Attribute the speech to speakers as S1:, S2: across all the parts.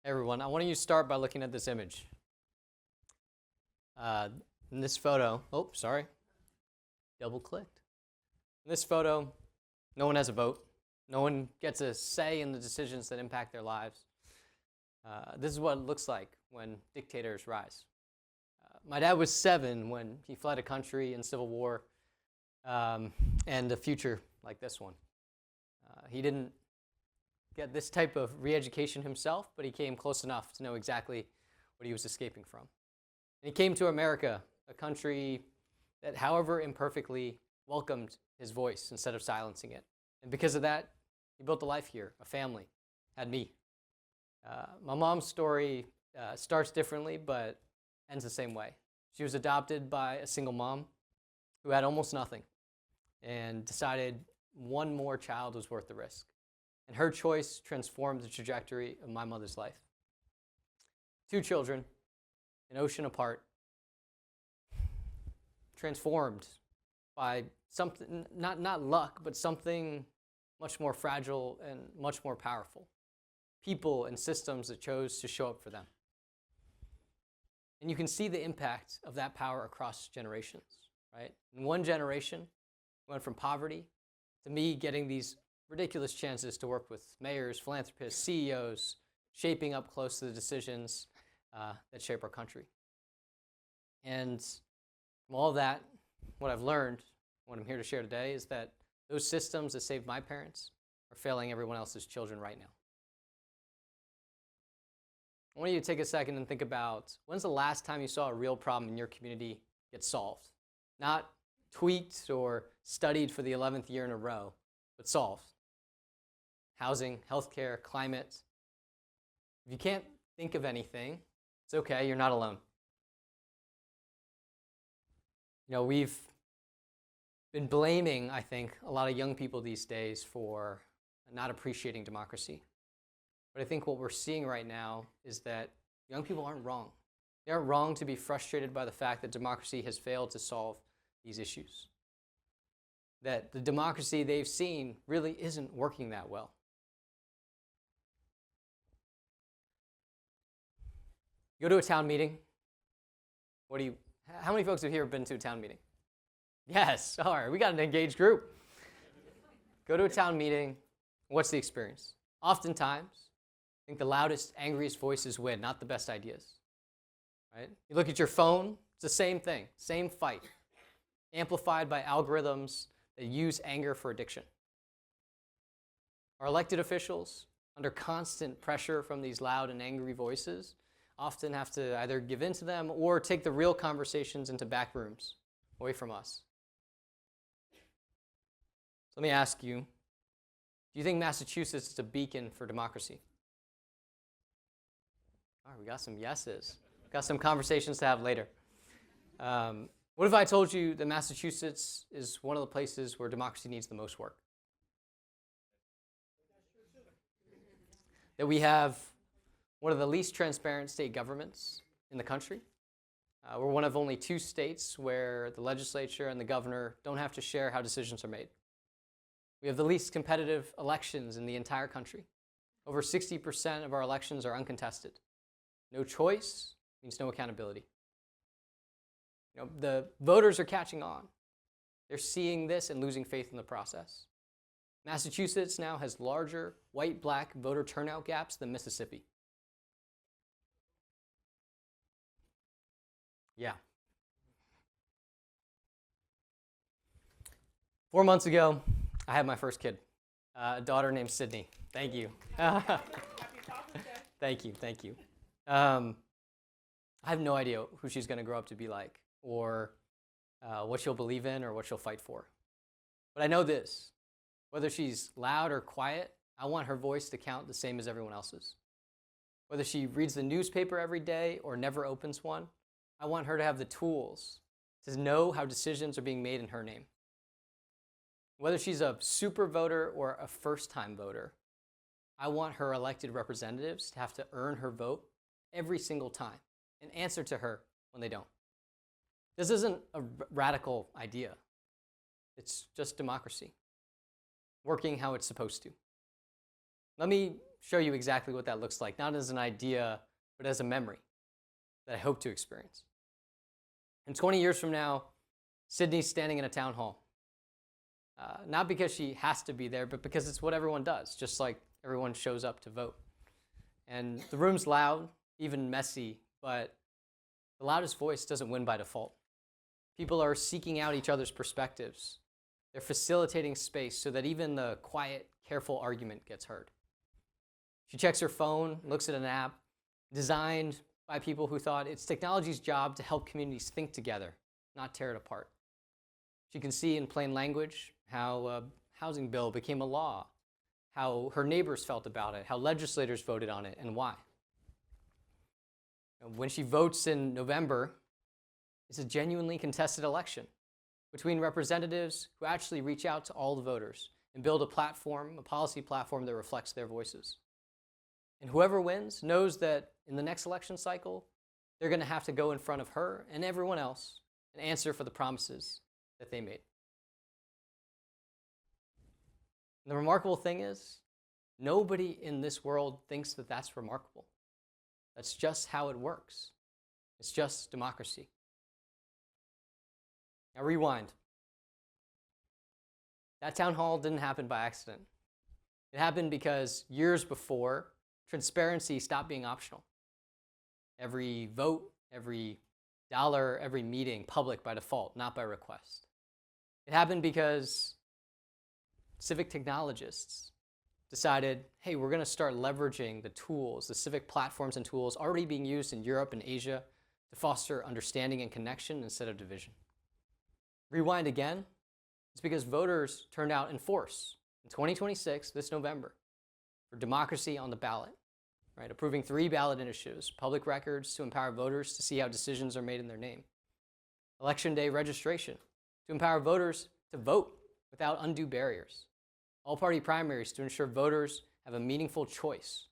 S1: Hey everyone, I want you to start by looking at this image. In this photo, double clicked. In this photo, no one has a vote. No one gets a say in the decisions that impact their lives. This is what it looks like when dictators rise. My dad was 7 when he fled a country in civil war and a future like this one. He didn't get this type of re-education himself, but he came close enough to know exactly what he was escaping from. And he came to America, a country that, however imperfectly, welcomed his voice instead of silencing it. And because of that, he built a life here, a family, had me. My mom's story starts differently, but ends the same way. She was adopted by a single mom who had almost nothing and decided one more child was worth the risk. And her choice transformed the trajectory of my mother's life. 2 children, an ocean apart, transformed by something, not luck, but something much more fragile and much more powerful. People and systems that chose to show up for them. And you can see the impact of that power across generations, right? In one generation, we went from poverty to me getting these ridiculous chances to work with mayors, philanthropists, CEOs, shaping up close to the decisions that shape our country. And from all of that, what I've learned, what I'm here to share today, is that those systems that saved my parents are failing everyone else's children right now. I want you to take a second and think about, when's the last time you saw a real problem in your community get solved? Not tweaked or studied for the 11th year in a row, but solved. Housing, healthcare, climate. If you can't think of anything, it's okay, you're not alone. You know, we've been blaming, I think, a lot of young people these days for not appreciating democracy. But I think what we're seeing right now is that young people aren't wrong. They aren't wrong to be frustrated by the fact that democracy has failed to solve these issues. That the democracy they've seen really isn't working that well. You go to a town meeting. How many folks have here been to a town meeting? Yes, all right, we got an engaged group. Go to a town meeting, what's the experience? Oftentimes, I think the loudest, angriest voices win, not the best ideas. Right? You look at your phone, it's the same thing, same fight, amplified by algorithms that use anger for addiction. Our elected officials, under constant pressure from these loud and angry voices, often have to either give in to them or take the real conversations into back rooms, away from us. So let me ask you, do you think Massachusetts is a beacon for democracy? All right, we got some yeses. Got some conversations to have later. What if I told you that Massachusetts is one of the places where democracy needs the most work? That we have one of the least transparent state governments in the country. We're one of only 2 states where the legislature and the governor don't have to share how decisions are made. We have the least competitive elections in the entire country. Over 60% of our elections are uncontested. No choice means no accountability. You know, the voters are catching on. They're seeing this and losing faith in the process. Massachusetts now has larger white-black voter turnout gaps than Mississippi. Yeah. 4 months ago, I had my first kid, a daughter named Sydney. Thank you. Thank you. I have no idea who she's going to grow up to be like, or what she'll believe in, or what she'll fight for. But I know this: whether she's loud or quiet, I want her voice to count the same as everyone else's. Whether she reads the newspaper every day or never opens one, I want her to have the tools to know how decisions are being made in her name. Whether she's a super voter or a first-time voter, I want her elected representatives to have to earn her vote every single time and answer to her when they don't. This isn't a radical idea. It's just democracy, working how it's supposed to. Let me show you exactly what that looks like, not as an idea, but as a memory that I hope to experience. And 20 years from now, Sydney's standing in a town hall. Not because she has to be there, but because it's what everyone does, just like everyone shows up to vote. And the room's loud, even messy, but the loudest voice doesn't win by default. People are seeking out each other's perspectives. They're facilitating space so that even the quiet, careful argument gets heard. She checks her phone, looks at an app designed by people who thought it's technology's job to help communities think together, not tear it apart. She can see in plain language how a housing bill became a law, how her neighbors felt about it, how legislators voted on it, and why. When she votes in November, it's a genuinely contested election between representatives who actually reach out to all the voters and build a platform, a policy platform that reflects their voices. And whoever wins knows that in the next election cycle, they're going to have to go in front of her and everyone else and answer for the promises that they made. And the remarkable thing is, nobody in this world thinks that that's remarkable. That's just how it works. It's just democracy. Now rewind. That town hall didn't happen by accident. It happened because years before, transparency stopped being optional. Every vote, every dollar, every meeting, public by default, not by request. It happened because civic technologists decided, hey, we're going to start leveraging the tools, the civic platforms and tools already being used in Europe and Asia to foster understanding and connection instead of division. Rewind again, it's because voters turned out in force in 2026, this November, for democracy on the ballot, right? Approving 3 ballot initiatives, public records to empower voters to see how decisions are made in their name, election day registration to empower voters to vote without undue barriers, all-party primaries to ensure voters have a meaningful choice,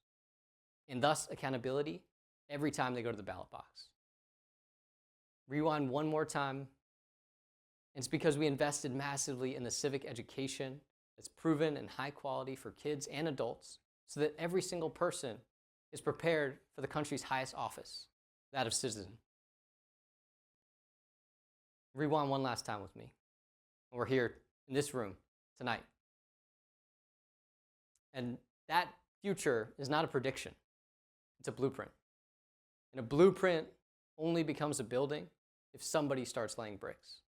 S1: and thus accountability every time they go to the ballot box. Rewind one more time. It's because we invested massively in the civic education that's proven and high quality for kids and adults so that every single person is prepared for the country's highest office, that of citizen. Rewind one last time with me. We're here in this room tonight. And that future is not a prediction. It's a blueprint. And a blueprint only becomes a building if somebody starts laying bricks.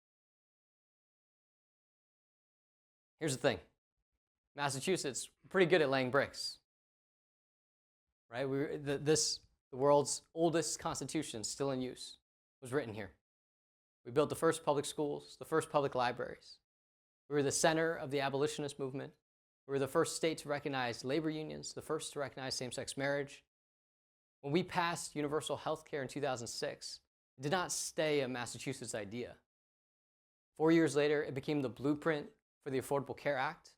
S1: Here's the thing. Massachusetts, pretty good at laying bricks, right? The world's oldest constitution, still in use, was written here. We built the first public schools, the first public libraries. We were the center of the abolitionist movement. We were the first state to recognize labor unions, the first to recognize same-sex marriage. When we passed universal health care in 2006, it did not stay a Massachusetts idea. 4 years later, it became the blueprint for the Affordable Care Act,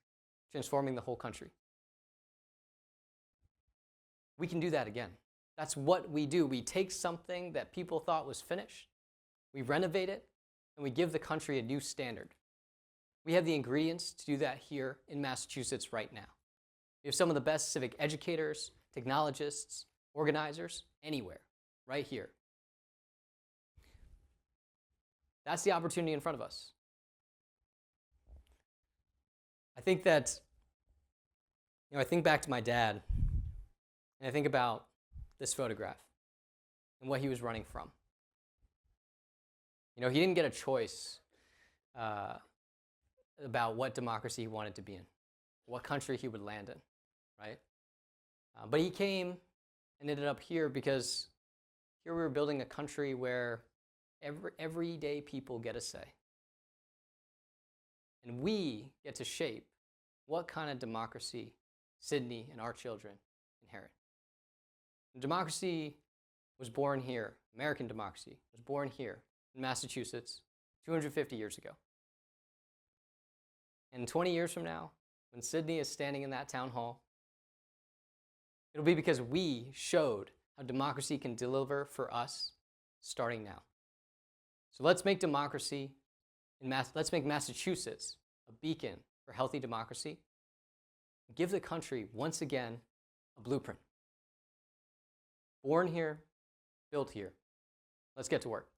S1: transforming the whole country. We can do that again. That's what we do. We take something that people thought was finished, we renovate it, and we give the country a new standard. We have the ingredients to do that here in Massachusetts right now. We have some of the best civic educators, technologists, organizers, anywhere, right here. That's the opportunity in front of us. I think that, I think back to my dad, and I think about this photograph and what he was running from. He didn't get a choice about what democracy he wanted to be in, what country he would land in, right? But he came and ended up here because here we were building a country where everyday people get a say. And we get to shape what kind of democracy Sydney and our children inherit. And democracy was born here, American democracy was born here in Massachusetts 250 years ago. And 20 years from now, when Sydney is standing in that town hall, it'll be because we showed how democracy can deliver for us starting now. So let's make democracy, let's make Massachusetts a beacon for healthy democracy. Give the country, once again, a blueprint. Born here, built here. Let's get to work.